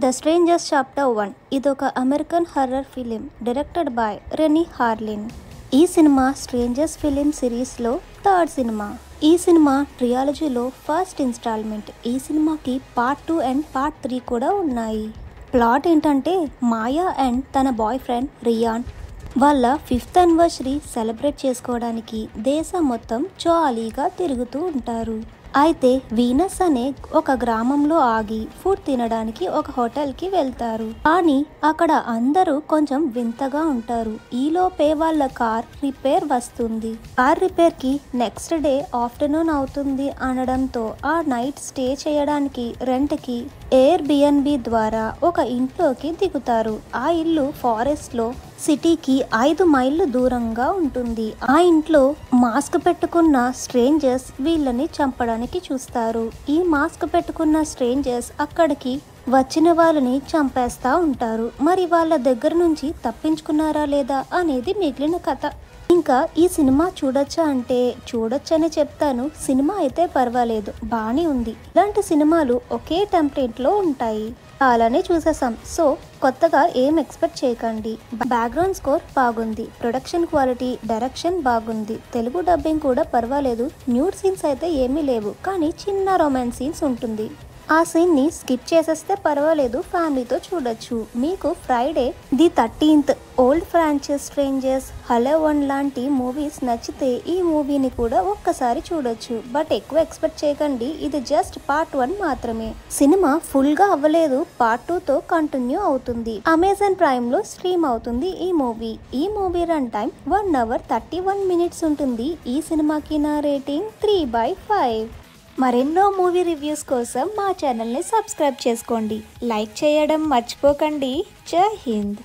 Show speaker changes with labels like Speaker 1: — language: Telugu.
Speaker 1: ద స్ట్రేంజర్స్ చాప్టర్ 1 ఇదొక American horror film directed by rainy Harleen. ఈ సినిమా స్ట్రేంజర్స్ ఫిలిం సిరీస్లో థర్డ్ సినిమా. ఈ సినిమా ట్రియాలజీలో ఫస్ట్ ఇన్స్టాల్మెంట్. ఈ సినిమాకి పార్ట్ 2 అండ్ పార్ట్ 3 కూడా ఉన్నాయి. ప్లాట్ ఏంటంటే మాయా అండ్ తన బాయ్ ఫ్రెండ్ రియాన్ వాళ్ళ 5th యానివర్సరీ సెలబ్రేట్ చేసుకోవడానికి దేశం మొత్తం జాలీగా తిరుగుతూ ఉంటారు. అయితే వీనస్ అనే ఒక గ్రామంలో ఆగి ఫుడ్ తినడానికి ఒక హోటల్కి వెళ్తారు. కానీ అక్కడ అందరూ కొంచెం వింతగా ఉంటారు. ఈలోపే వాళ్ళ కార్ రిపేర్ వస్తుంది. కార్ రిపేర్కి నెక్స్ట్ డే ఆఫ్టర్నూన్ అవుతుంది అనడంతో ఆ నైట్ స్టే చేయడానికి రెంట్కి ఎయిర్బిఎన్బి ద్వారా ఒక ఇంట్లోకి దిగుతారు. ఆ ఇల్లు ఫారెస్ట్లో సిటీకి 5 మైళ్ళు దూరంగా ఉంటుంది. ఆ ఇంట్లో మాస్క్ పెట్టుకున్న స్ట్రేంజర్స్ వీళ్ళని చంపడానికి చూస్తారు. ఈ మాస్క్ పెట్టుకున్న స్ట్రేంజర్స్ అక్కడికి వచ్చిన వాళ్ళని చంపేస్తా ఉంటారు. మరి వాళ్ళ దగ్గర నుంచి తప్పించుకున్నారా లేదా అనేది మిగిలిన కథ. ఇంకా ఈ సినిమా చూడొచ్చా అంటే చూడొచ్చని చెప్తాను. సినిమా అయితే పర్వాలేదు, బాగానే ఉంది. ఇలాంటి సినిమాలు ఒకే టెంప్లెట్లో ఉంటాయి, అలానే చూసేసాం. సో కొత్తగా ఏం ఎక్స్పెక్ట్ చేయకండి. బ్యాక్గ్రౌండ్ స్కోర్ బాగుంది, ప్రొడక్షన్ క్వాలిటీ, డైరెక్షన్ బాగుంది, తెలుగు డబ్బింగ్ కూడా పర్వాలేదు. న్యూడ్ సీన్స్ అయితే ఏమీ లేవు, కానీ చిన్న రొమాన్స్ సీన్స్ ఉంటుంది. ఆ సీన్ని స్కిప్ చేసేస్తే పర్వాలేదు, ఫ్యామిలీతో చూడొచ్చు. మీకు Friday the 13th, old franchise strangers, hello one లాంటి మూవీస్ నచ్చితే ఈ మూవీని కూడా ఒక్కసారి చూడొచ్చు. బట్ ఎక్కువ ఎక్స్పెక్ట్ చేయకండి, ఇది జస్ట్ పార్ట్ 1 మాత్రమే. సినిమా ఫుల్ గా అవ్వలేదు, పార్ట్ 2తో కంటిన్యూ అవుతుంది. అమెజాన్ ప్రైమ్ లో స్ట్రీమ్ అవుతుంది ఈ మూవీ. ఈ movie run time 1 hour 31 minutes ఉంటుంది. ఈ సినిమాకి నా రేటింగ్ 3/5. మరెన్నో మూవీ రివ్యూస్ కోసం మా ఛానల్ని సబ్స్క్రైబ్ చేసుకోండి, లైక్ చేయడం మర్చిపోకండి. జై హింద్.